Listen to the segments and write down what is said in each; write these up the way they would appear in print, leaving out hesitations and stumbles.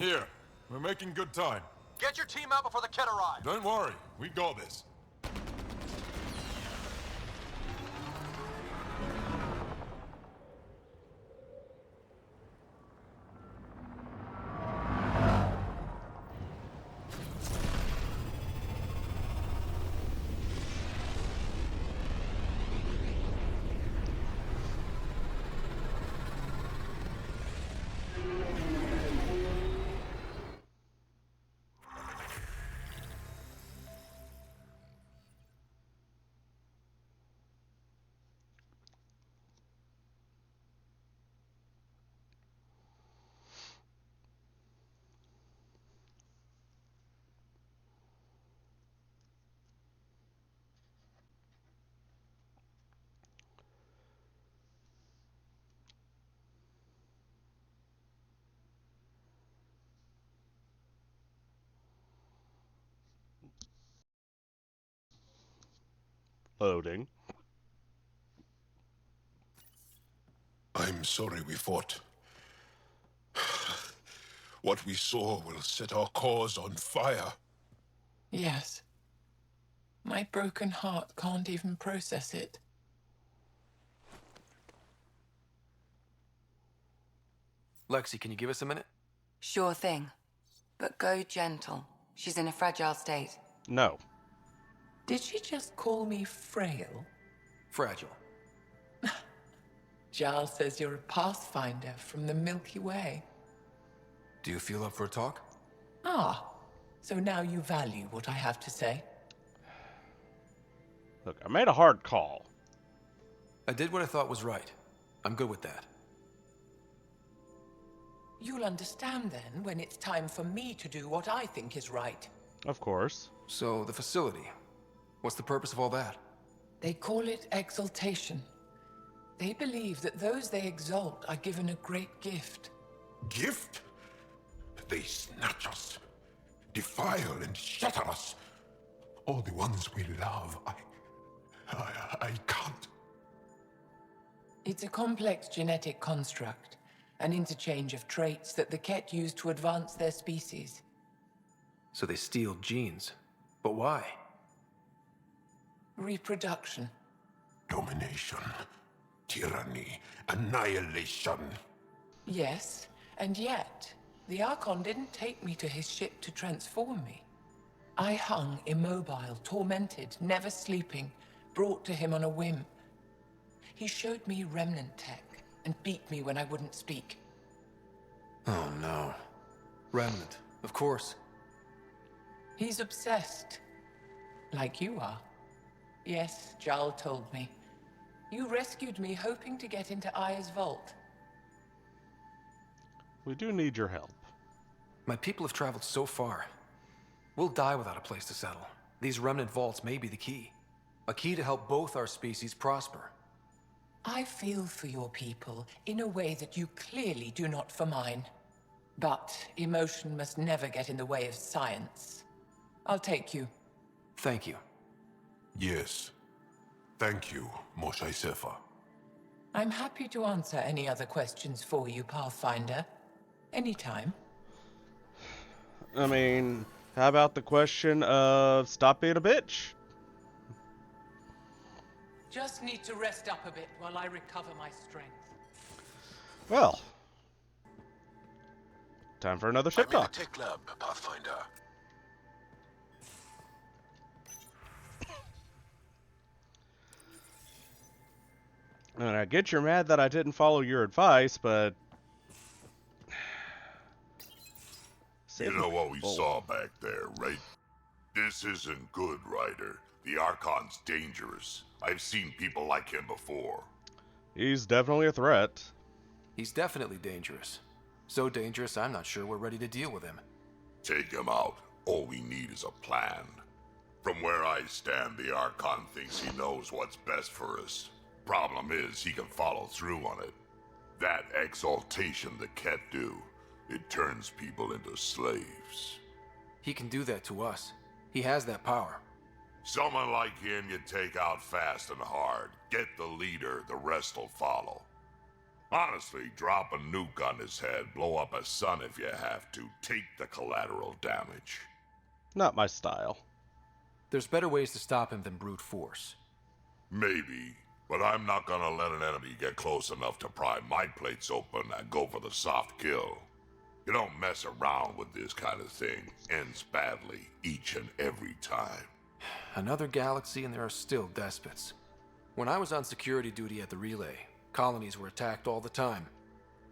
Here, we're making good time. Get your team out before the kid arrives. Don't worry, we got this. Loading. I'm sorry we fought. What we saw will set our cause on fire. Yes. My broken heart can't even process it. Lexi, can you give us a minute? Sure thing. But go gentle. She's in a fragile state. No. Did she just call me frail? Fragile. Giles says you're a pathfinder from the Milky Way. Do you feel up for a talk? Ah, so now you value what I have to say. Look, I made a hard call. I did what I thought was right. I'm good with that. You'll understand then when it's time for me to do what I think is right. Of course. So, the facility. What's the purpose of all that? They call it exaltation. They believe that those they exalt are given a great gift. Gift? They snatch us, defile and shatter us. All the ones we love. I can't. It's a complex genetic construct, an interchange of traits that the Ket use to advance their species. So they steal genes. But why? Reproduction. Domination, tyranny, annihilation. Yes, and yet, the Archon didn't take me to his ship to transform me. I hung immobile, tormented, never sleeping, brought to him on a whim. He showed me remnant tech and beat me when I wouldn't speak. Oh no. Remnant, of course. He's obsessed. Like you are. Yes, Jarl told me. You rescued me hoping to get into Aya's vault. We do need your help. My people have traveled so far. We'll die without a place to settle. These remnant vaults may be the key. A key to help both our species prosper. I feel for your people in a way that you clearly do not for mine. But emotion must never get in the way of science. I'll take you. Thank you. Yes. Thank you, Moshae Sefa. I'm happy to answer any other questions for you, Pathfinder. Anytime. I mean, how about the question of stop being a bitch? Just need to rest up a bit while I recover my strength. Well, time for another ship I'm in talk. the tech lab, Pathfinder. And I get you're mad that I didn't follow your advice, but... You know what we saw back there, right? This isn't good, Ryder. The Archon's dangerous. I've seen people like him before. He's definitely a threat. He's definitely dangerous. So dangerous, I'm not sure we're ready to deal with him. Take him out. All we need is a plan. From where I stand, the Archon thinks he knows what's best for us. Problem is, he can follow through on it. That exaltation the Ket do, it turns people into slaves. He can do that to us. He has that power. Someone like him you take out fast and hard. Get the leader, the rest will follow. Honestly, drop a nuke on his head, blow up a sun if you have to. Take the collateral damage. Not my style. There's better ways to stop him than brute force. Maybe, but I'm not gonna let an enemy get close enough to pry my plates open and go for the soft kill. You don't mess around with this kind of thing. Ends badly, each and every time. Another galaxy and there are still despots. When I was on security duty at the relay, colonies were attacked all the time.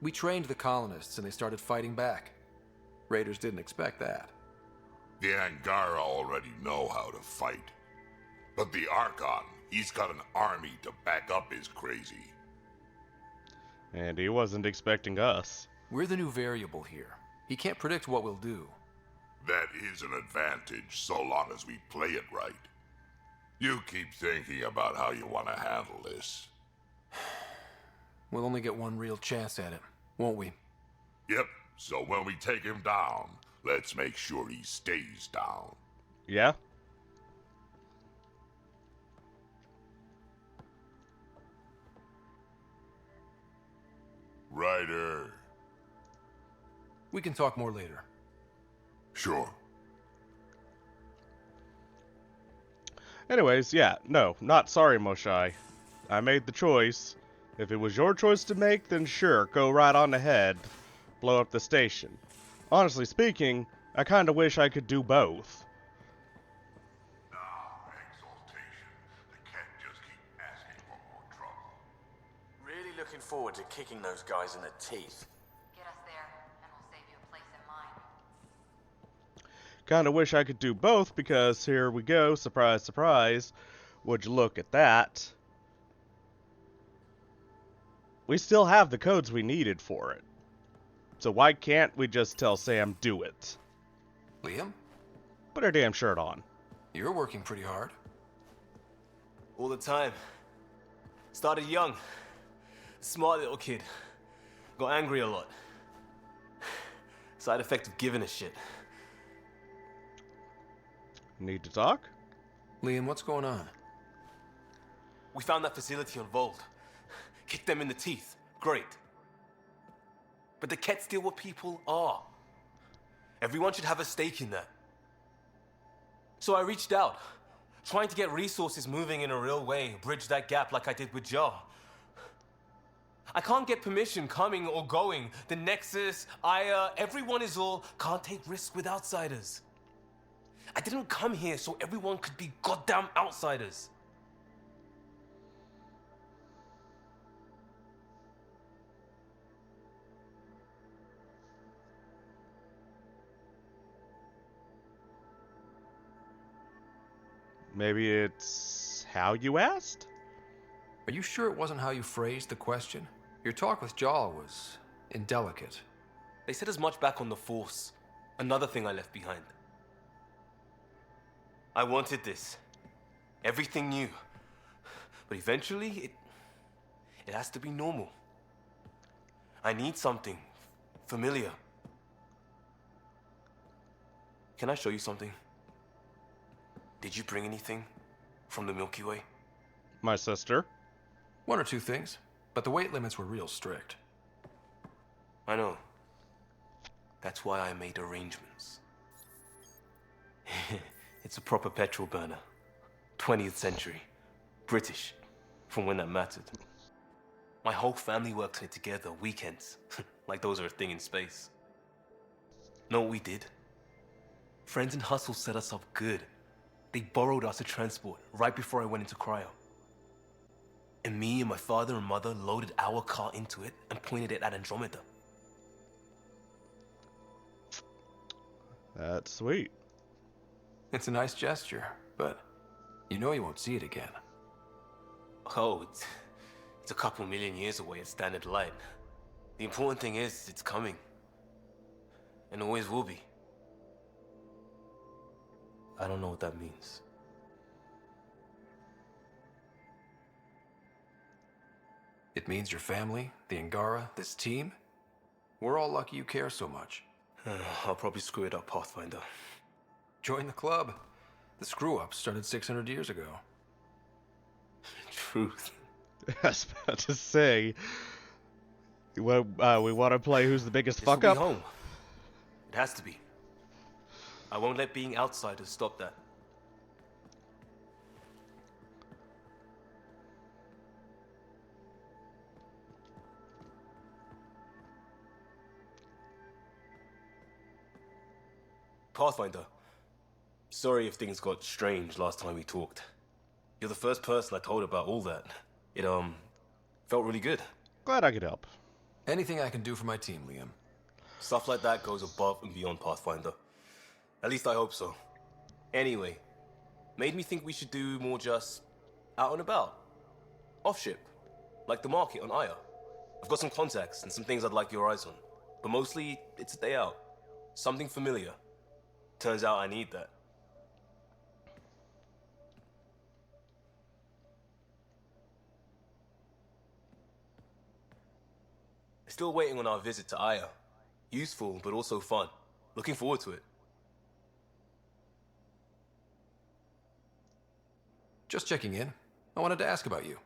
We trained the colonists and they started fighting back. Raiders didn't expect that. The Angara already know how to fight. But the Archon, he's got an army to back up his crazy. And he wasn't expecting us. We're the new variable here. He can't predict what we'll do. That is an advantage, so long as we play it right. You keep thinking about how you want to handle this. We'll only get one real chance at it, won't we? Yep, so when we take him down, let's make sure he stays down. Yeah? Ryder. We can talk more later. Sure. Anyways, yeah, no, not sorry, Moshae. I made the choice. If it was your choice to make, then sure, go right on ahead. Blow up the station. Honestly speaking, I kinda wish I could do both. Now, exaltation. They can't just keep asking for more trouble. Really looking forward to kicking those guys in the teeth. Get us there, and we'll save you a place in mine. Kinda wish I could do both, because here we go, surprise, surprise. Would you look at that? We still have the codes we needed for it. So why can't we just tell Sam, do it? Liam, Put her damn shirt on. you're working pretty hard. All the time. Started young. Smart little kid. Got angry a lot. Side effect of giving a shit. Need to talk? Liam, what's going on? We found that facility on Vold. Kicked them in the teeth. Great. But the Ket's still what people are. Everyone should have a stake in that. So I reached out, trying to get resources moving in a real way, bridge that gap like I did with Jar. I can't get permission coming or going. The Nexus, Aya, everyone is all, can't take risks with outsiders. I didn't come here so everyone could be goddamn outsiders. Maybe it's how you asked? Are you sure it wasn't how you phrased the question? Your talk with Jaw was indelicate. They said as much back on the Force. Another thing I left behind. I wanted this. Everything new. But eventually, it has to be normal. I need something familiar. Can I show you something? Did you bring anything from the Milky Way? My sister? One or two things, but the weight limits were real strict. I know. That's why I made arrangements. It's a proper petrol burner. 20th century. British. From when that mattered. My whole family worked on it together, weekends. Like those are a thing in space. Know what we did? Friends and Hustle set us up good. They borrowed us a transport right before I went into cryo. And me and my father and mother loaded our car into it and pointed it at Andromeda. That's sweet. It's a nice gesture, but you know you won't see it again. Oh, it's a couple million years away at standard light. The important thing is, it's coming. And always will be. I don't know what that means. It means your family, the Angara, this team. We're all lucky you care so much. I'll probably screw it up, Pathfinder. Join the club. The screw-up started 600 years ago. Truth. I was about to say, We want to play who's the biggest This will fuck be up? home. It has to be. I won't let being outsiders stop that. Pathfinder, sorry if things got strange last time we talked. You're the first person I told about all that. It, felt really good. Glad I could help. Anything I can do for my team, Liam. Stuff like that goes above and beyond Pathfinder. At least I hope so. Anyway, made me think we should do more just out and about. Off-ship, like the market on Aya. I've got some contacts and some things I'd like your eyes on. But mostly, it's a day out. Something familiar. Turns out I need that. Still waiting on our visit to Aya. Useful, but also fun. Looking forward to it. Just checking in. I wanted to ask about you.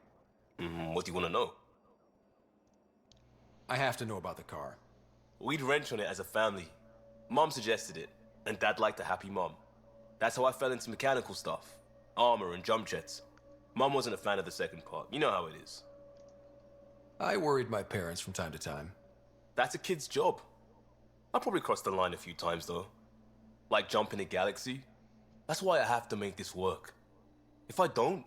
What do you want to know? I have to know about the car. We'd wrench on it as a family. Mom suggested it, and Dad liked a happy mom. That's how I fell into mechanical stuff. Armor and jump jets. Mom wasn't a fan of the second part. You know how it is. I worried my parents from time to time. That's a kid's job. I probably crossed the line a few times, though. Like jumping a galaxy. That's why I have to make this work. If I don't,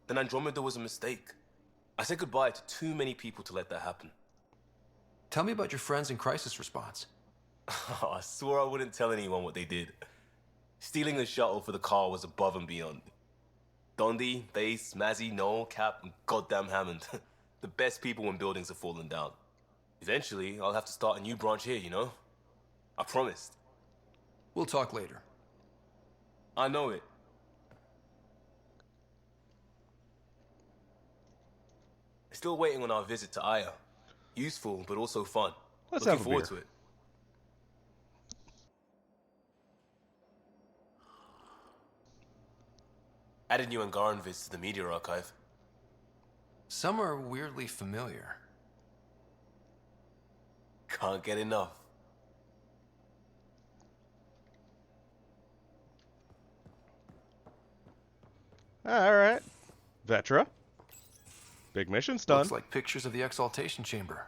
then Andromeda was a mistake. I said goodbye to too many people to let that happen. Tell me about your friends in crisis response. I swore I wouldn't tell anyone what they did. Stealing a shuttle for the car was above and beyond. Dondi, Base, Mazzy, Noel, Cap, and goddamn Hammond. The best people when buildings have fallen down. Eventually, I'll have to start a new branch here, you know? I promised. We'll talk later. I know it. Still waiting on our visit to Aya. Useful, but also fun. Let's Looking have a forward beer. to it. Added new Angaran vids to the media archive. Some are weirdly familiar. Can't get enough. Alright. Vetra. Big mission's done. Looks like pictures of the exaltation chamber.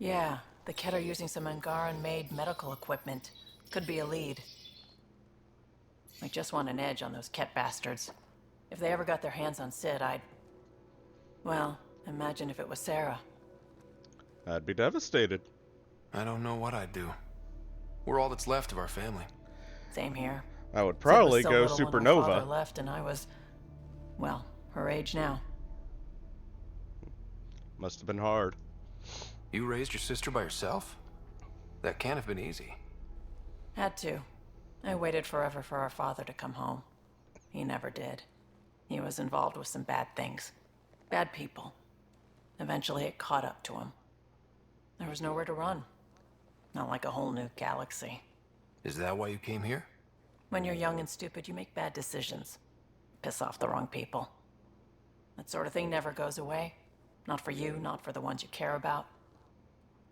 Yeah, the Ket are using some Angaran-made medical equipment. Could be a lead. I just want an edge on those Ket bastards. If they ever got their hands on Sid, well, imagine if it was Sarah. I'd be devastated. I don't know what I'd do. We're all that's left of our family. Same here. I would Sid probably was so go little when her father supernova. left, and I was, well, her age now. Must have been hard. You raised your sister by yourself? That can't have been easy. Had to. I waited forever for our father to come home. He never did. He was involved with some bad things. Bad people. Eventually it caught up to him. There was nowhere to run. Not like a whole new galaxy. Is that why you came here? When you're young and stupid, you make bad decisions. Piss off the wrong people. That sort of thing never goes away. Not for you, not for the ones you care about.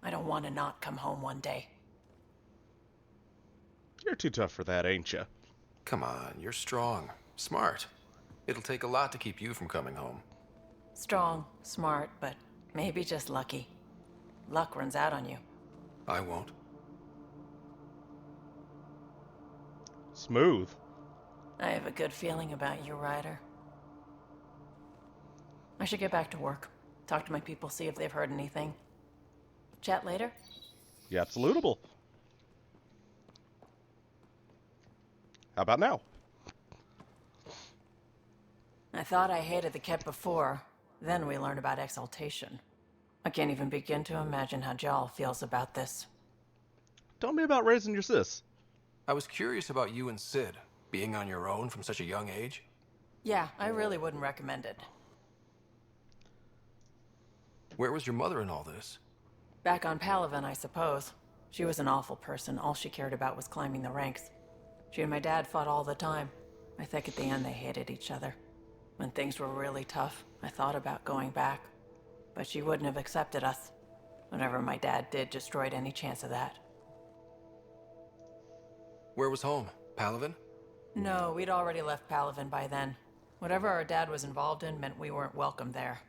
I don't want to not come home one day. You're too tough for that, ain't ya? Come on, you're strong, smart. It'll take a lot to keep you from coming home. Strong, smart, but maybe just lucky. Luck runs out on you. I won't. Smooth. I have a good feeling about you, Ryder. I should get back to work. Talk to my people, see if they've heard anything. Chat later? Yeah, absolutable. How about now? I thought I hated the Ket before. Then we learned about exaltation. I can't even begin to imagine how Jal feels about this. Tell me about raising your sis. I was curious about you and Sid, being on your own from such a young age. Yeah, I really wouldn't recommend it. Where was your mother in all this? Back on Palaven, I suppose. She was an awful person. All she cared about was climbing the ranks. She and my dad fought all the time. I think at the end they hated each other. When things were really tough, I thought about going back. But she wouldn't have accepted us. Whatever my dad did destroyed any chance of that. Where was home? Palaven? No, we'd already left Palaven by then. Whatever our dad was involved in meant we weren't welcome there.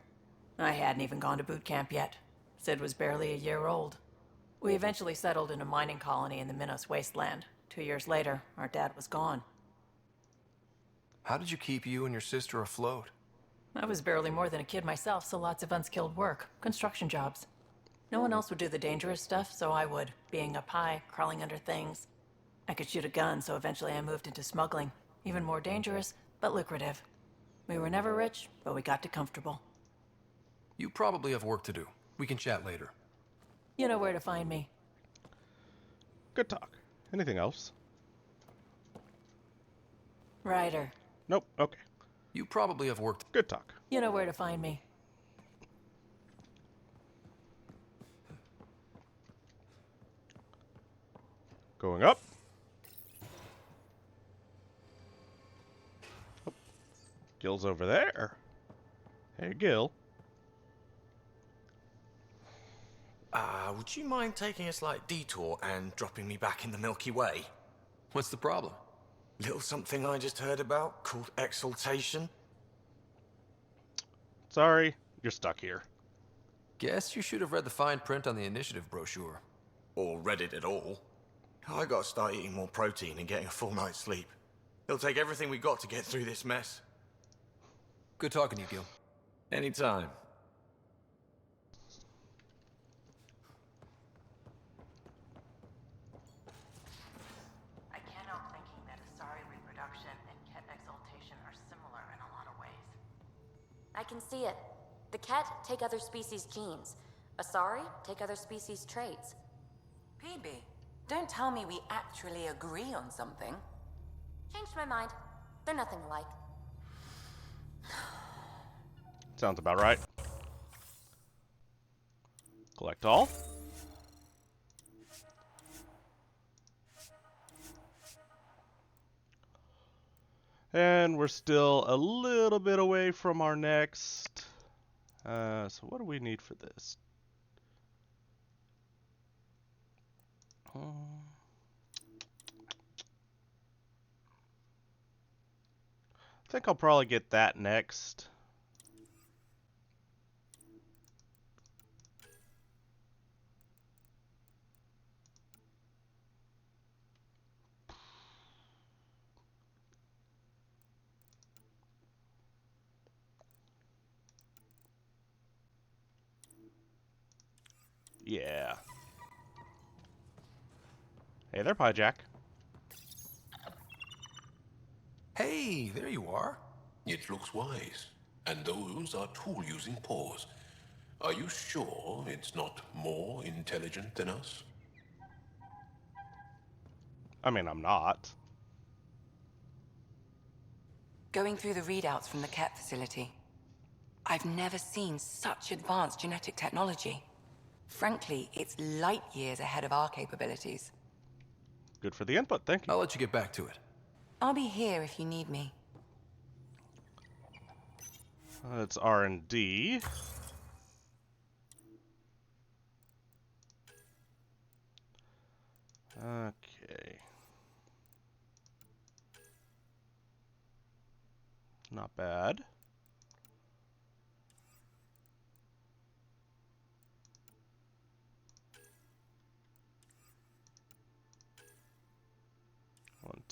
I hadn't even gone to boot camp yet. Sid was barely a year old. We eventually settled in a mining colony in the Minos wasteland. 2 years later, our dad was gone. How did you keep you and your sister afloat? I was barely more than a kid myself, so lots of unskilled work. Construction jobs. No one else would do the dangerous stuff, so I would. Being up high, crawling under things. I could shoot a gun, so eventually I moved into smuggling. Even more dangerous, but lucrative. We were never rich, but we got to comfortable. You probably have work to do. We can chat later. You know where to find me. Good talk. Anything else? Ryder. Nope. Okay. You probably have work to... Good talk. You know where to find me. Going up. Oh. Gil's over there. Hey, Gil. Would you mind taking a slight detour and dropping me back in the Milky Way? What's the problem? Little something I just heard about called exaltation. Sorry, you're stuck here. Guess you should have read the fine print on the initiative brochure. Or read it at all. I gotta start eating more protein and getting a full night's sleep. It'll take everything we got to get through this mess. Good talking to you, Gil. Anytime. I can't help thinking that Asari reproduction and Ket exaltation are similar in a lot of ways. I can see it. The Ket take other species' genes. Asari take other species' traits. PB, don't tell me we actually agree on something. Changed my mind. They're nothing alike. Sounds about right. Collect all. And we're still a little bit away from our next. So what do we need for this? I think I'll probably get that next. Yeah. Hey there, Pie Jack. Hey, there you are. It looks wise. And those are tool-using paws. Are you sure it's not more intelligent than us? I mean, I'm not. Going through the readouts from the Ket facility. I've never seen such advanced genetic technology. Frankly, it's light years ahead of our capabilities. Good for the input, thank you. I'll let you get back to it. I'll be here if you need me. It's R&D. Okay. Not bad.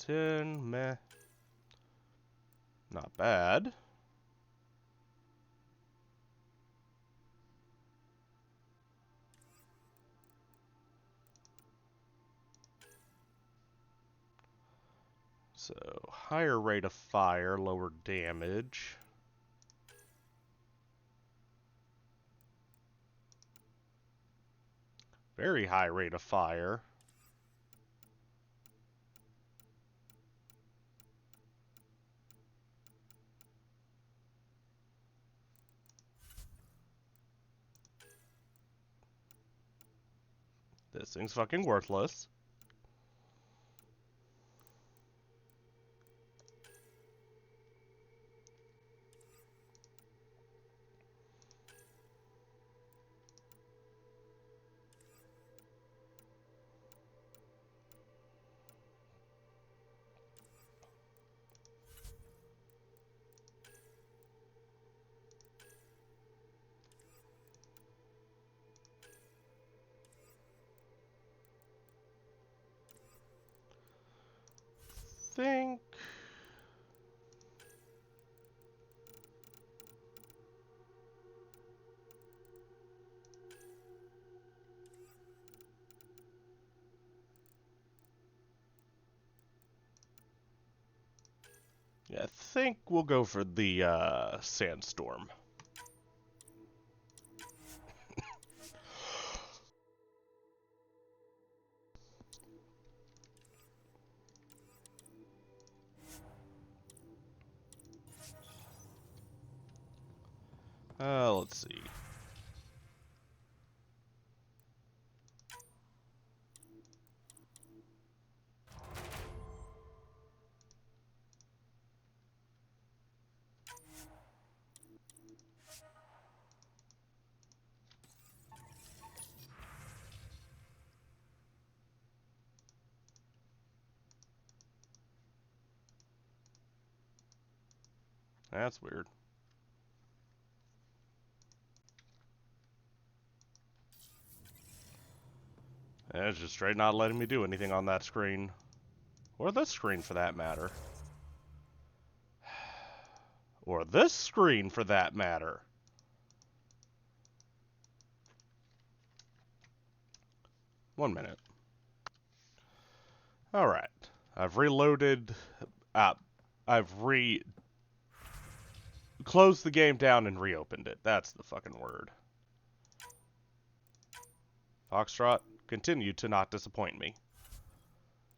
$110, meh. Not bad. So, higher rate of fire, lower damage. Very high rate of fire. This thing's fucking worthless. Yeah, I think we'll go for the sandstorm. Let's see. That's weird. It's just straight not letting me do anything on that screen. Or this screen, for that matter. Or this screen, for that matter. One minute. Alright. I've reloaded... I've closed the game down and reopened it. That's the fucking word. Foxtrot, continue to not disappoint me.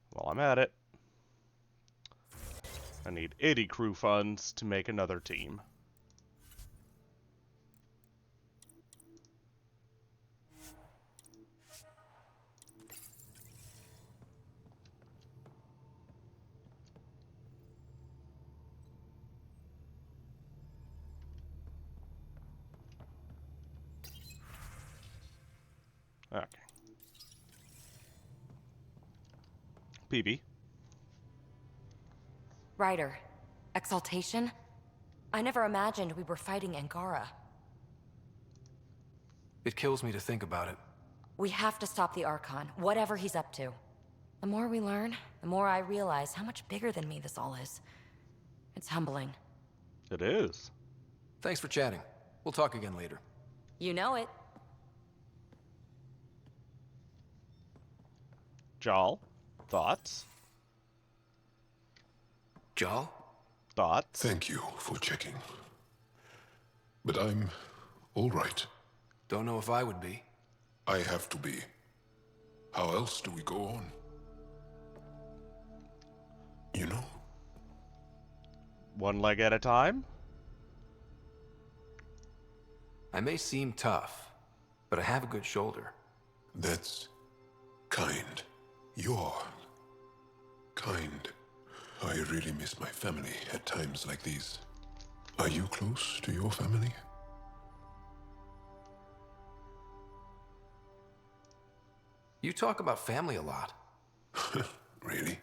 While I'm at it, I need 80 crew funds to make another team. Okay. PB. Ryder, Exaltation? I never imagined we were fighting Angara. It kills me to think about it. We have to stop the Archon, whatever he's up to. The more we learn, the more I realize how much bigger than me this all is. It's humbling. It is. Thanks for chatting. We'll talk again later. You know it. Jal, thoughts? Jal? Thoughts? Thank you for checking. But I'm all right. Don't know if I would be. I have to be. How else do we go on? You know? One leg at a time? I may seem tough, but I have a good shoulder. That's kind. You're kind. I really miss my family at times like these. Are you close to your family? You talk about family a lot. Really?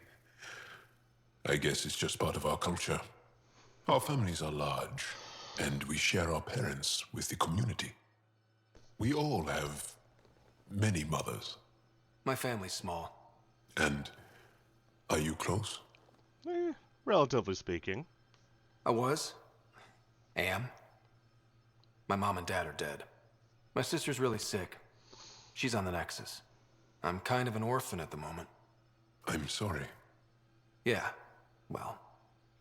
I guess it's just part of our culture. Our families are large, and we share our parents with the community. We all have many mothers. My family's small. And are you close? Relatively speaking. I was. Am. My mom and dad are dead. My sister's really sick. She's on the Nexus. I'm kind of an orphan at the moment. I'm sorry. Yeah, well,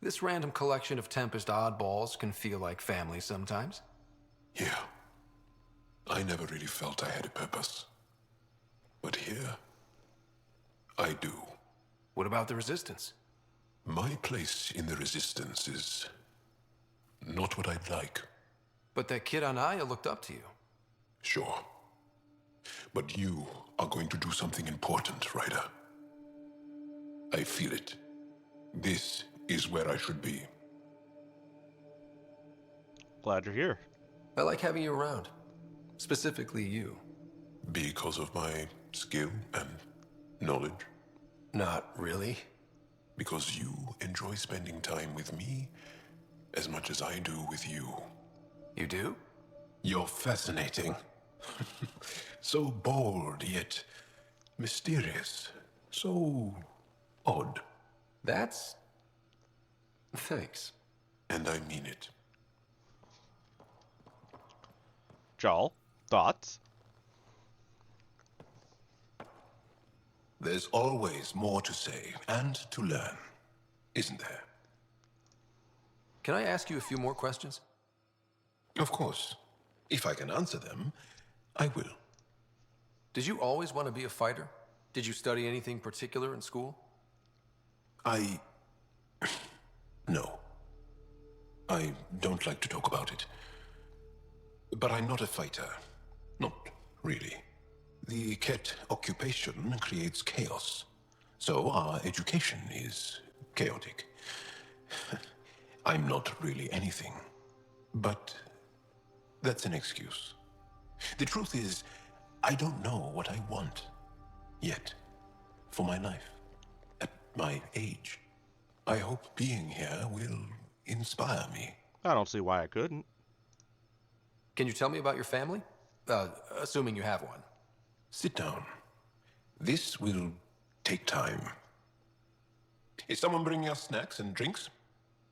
this random collection of Tempest oddballs can feel like family sometimes. Yeah. I never really felt I had a purpose. But here, I do. What about the Resistance? My place in the Resistance is not what I'd like. But that kid on Aya looked up to you. Sure. But you are going to do something important, Ryder. I feel it. This is where I should be. Glad you're here. I like having you around. Specifically you. Because of my skill and knowledge? Not really. Because you enjoy spending time with me as much as I do with you. You do? You're fascinating. So bold, yet mysterious. So odd. That's... Thanks. And I mean it. Jal, thoughts? There's always more to say and to learn, isn't there? can I ask you a few more questions? Of course. If I can answer them, I will. Did you always want to be a fighter? Did you study anything particular in school? No. I don't like to talk about it. But I'm not a fighter. Not really. The Ket occupation creates chaos. So our education is chaotic. I'm not really anything. But that's an excuse. The truth is, I don't know what I want. Yet. For my life. At my age. I hope being here will inspire me. I don't see why I couldn't. Can you tell me about your family? Assuming you have one. Sit down. This will take time. Is someone bringing us snacks and drinks?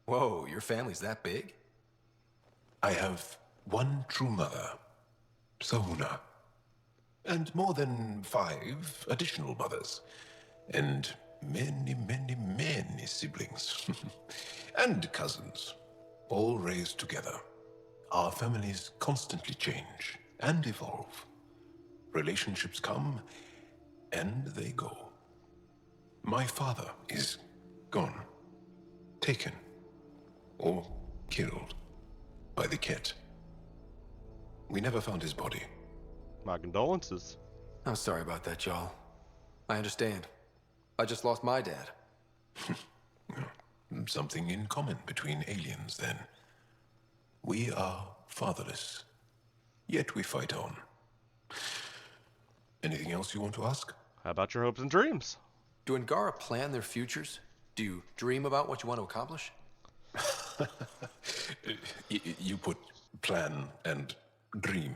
Whoa, your family's that big? I have one true mother, Sahuna, and more than 5 additional mothers, and many, many, many siblings, and cousins, all raised together. Our families constantly change and evolve. Relationships come and they go. My father is gone, taken, or killed by the Ket. We never found his body. My condolences. I'm sorry about that, Jarl. I understand. I just lost my dad. Something in common between aliens, then. We are fatherless, yet we fight on. Anything else you want to ask? How about your hopes and dreams? Do Angara plan their futures? Do you dream about what you want to accomplish? You put plan and dream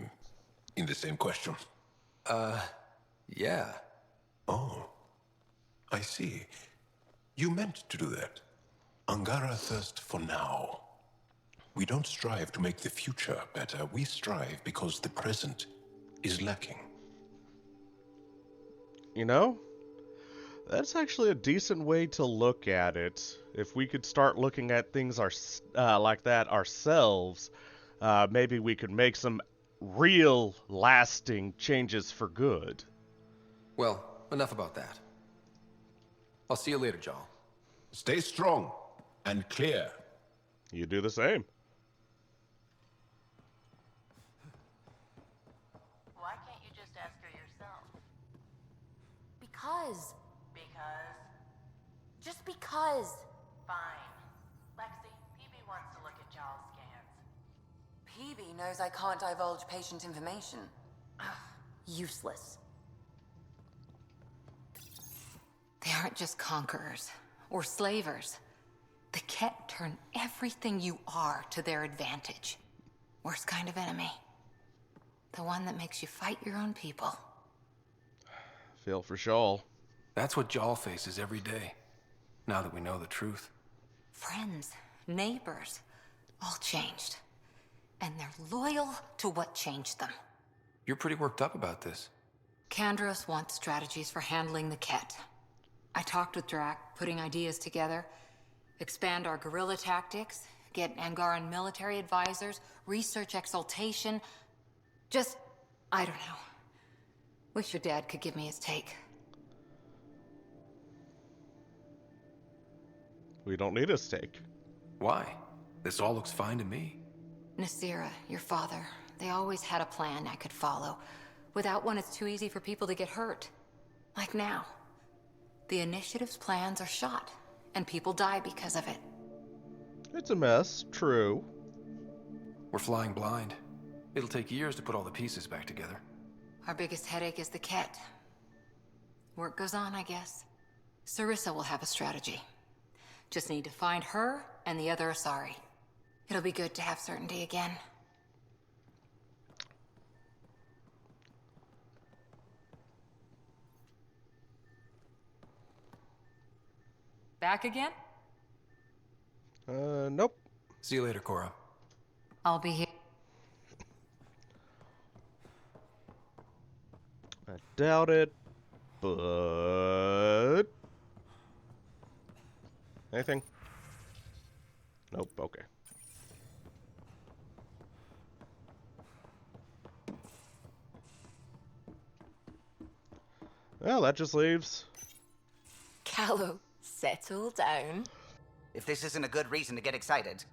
in the same question. Yeah. Oh, I see. You meant to do that. Angara thirst for now. We don't strive to make the future better. We strive because the present is lacking. You know, that's actually a decent way to look at it. If we could start looking at things like that ourselves, maybe we could make some real, lasting changes for good. Well, enough about that. I'll see you later, Jarl. Stay strong and clear. You do the same. Why can't you just ask her yourself? Because. Because? Just because. Fine. Lexi, PB wants to look at Jarl's scans. PB knows I can't divulge patient information. Useless. They aren't just conquerors or slavers. The Ket turn everything you are to their advantage. Worst kind of enemy. The one that makes you fight your own people. Feel for Shawl. That's what Jarl faces every day, now that we know the truth. Friends, neighbors, all changed. And they're loyal to what changed them. You're pretty worked up about this. Kandros wants strategies for handling the Ket. I talked with Drac, putting ideas together. Expand our guerrilla tactics, get Angaran military advisors, research exaltation. Just, I don't know. Wish your dad could give me his take. We don't need a stake. Why? This all looks fine to me. Nasira, your father, they always had a plan I could follow. Without one, it's too easy for people to get hurt. Like now. The Initiative's plans are shot, and people die because of it. It's a mess, true. We're flying blind. It'll take years to put all the pieces back together. Our biggest headache is the Ket. Work goes on, I guess. Sarissa will have a strategy. Just need to find her and the other Asari. It'll be good to have certainty again. Back again? Nope. See you later, Cora. I'll be here. I doubt it, but... Anything? Nope, okay. Well, that just leaves. Callow, settle down. If this isn't a good reason to get excited.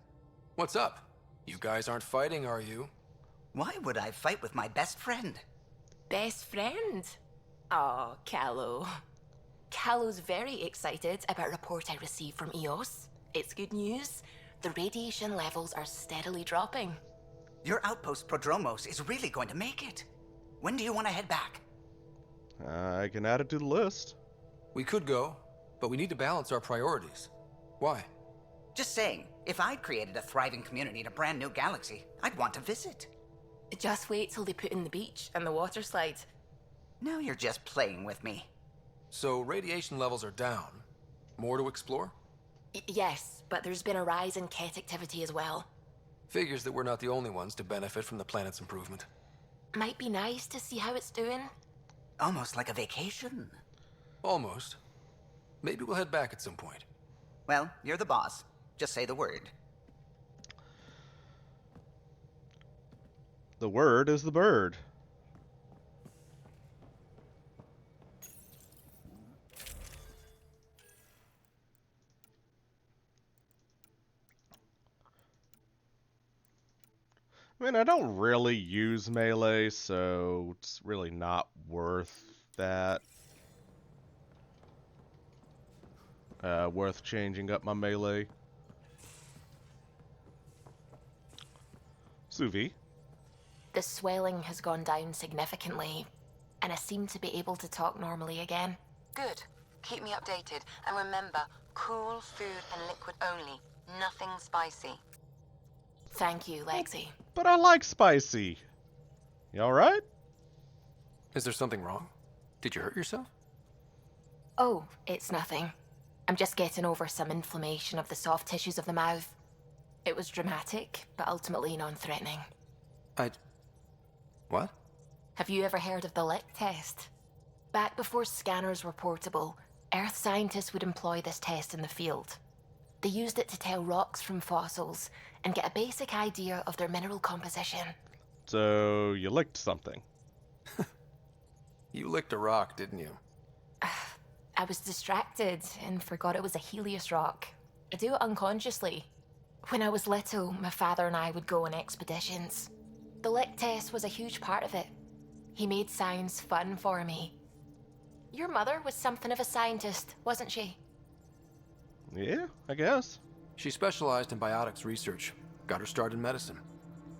What's up? You guys aren't fighting, are you? Why would I fight with my best friend? Best friend? Oh, Callow. Callow's very excited about a report I received from EOS. It's good news. The radiation levels are steadily dropping. Your outpost Prodromos is really going to make it. When do you want to head back? I can add it to the list. We could go, but we need to balance our priorities. Why? Just saying, if I'd created a thriving community in a brand new galaxy, I'd want to visit. Just wait till they put in the beach and the water slide. Now you're just playing with me. So radiation levels are down. More to explore? Yes, but there's been a rise in Ket activity as well. Figures that we're not the only ones to benefit from the planet's improvement. Might be nice to see how it's doing. Almost like a vacation. Almost. Maybe we'll head back at some point. Well, you're the boss. Just say the word. The word is the bird. I mean, I don't really use melee, so it's really not worth that. Worth changing up my melee. Suvi. The swelling has gone down significantly, and I seem to be able to talk normally again. Good. Keep me updated. And remember, cool food and liquid only. Nothing spicy. Thank you, Lexi. But I like spicy. You alright? Is there something wrong? Did you hurt yourself? Oh, it's nothing. I'm just getting over some inflammation of the soft tissues of the mouth. It was dramatic, but ultimately non-threatening. What? Have you ever heard of the lick test? Back before scanners were portable, Earth scientists would employ this test in the field. They used it to tell rocks from fossils and get a basic idea of their mineral composition. So, you licked something. You licked a rock, didn't you? I was distracted and forgot it was a Helios rock. I do it unconsciously. When I was little, my father and I would go on expeditions. The lick test was a huge part of it. He made science fun for me. Your mother was something of a scientist, wasn't she? Yeah, I guess. She specialized in biotics research. Got her start in medicine.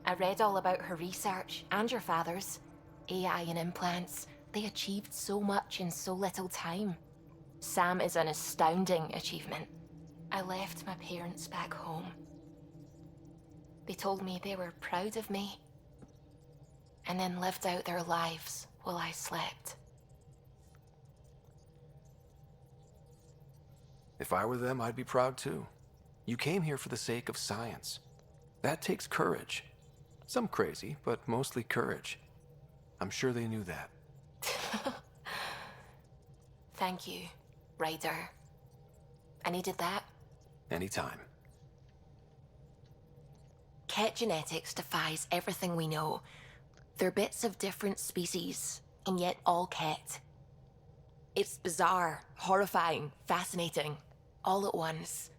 I read all about her research, and your father's. AI and implants. They achieved so much in so little time. Sam is an astounding achievement. I left my parents back home. They told me they were proud of me, and then lived out their lives while I slept. If I were them, I'd be proud too. You came here for the sake of science. That takes courage. Some crazy, but mostly courage. I'm sure they knew that. Thank you, Ryder. I needed that. Anytime. Ket genetics defies everything we know. They're bits of different species, and yet all Ket. It's bizarre, horrifying, fascinating, all at once.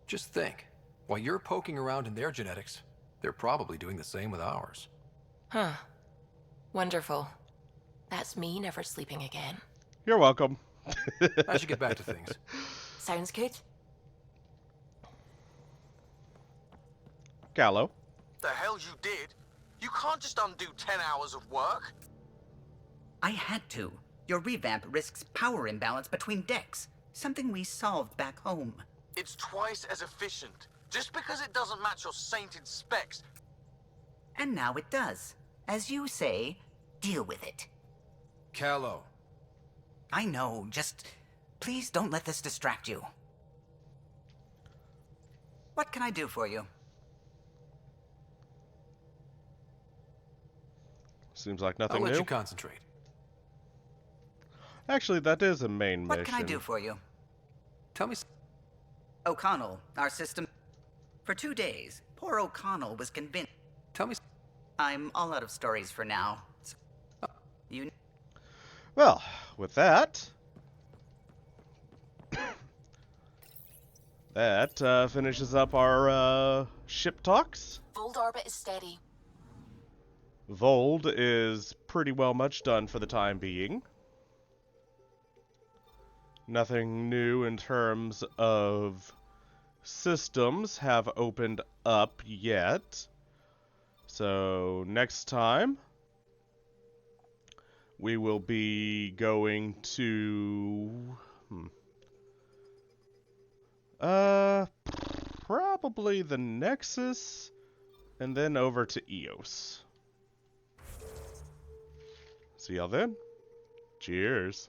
Just think, while you're poking around in their genetics, they're probably doing the same with ours. Huh. Wonderful. That's me never sleeping again. You're welcome. I should get back to things. Sounds good. Gallo. The hell you did? You can't just undo 10 hours of work. I had to. Your revamp risks power imbalance between decks. Something we solved back home. It's twice as efficient. Just because it doesn't match your sainted specs. And now it does. As you say, deal with it. Callow. I know, just please don't let this distract you. What can I do for you? Seems like I'll nothing let new. you concentrate. Actually, that is a main What mission. can I do for you? Tell me. O'Connell, our system. For 2 days, poor O'Connell was convinced. Tell me. I'm all out of stories for now. You... Well, with that, that finishes up our ship talks. Fold orbit is steady. Vold is pretty well much done for the time being. Nothing new in terms of systems have opened up yet. So next time we will be going to probably the Nexus and then over to Eos. See y'all then. Cheers.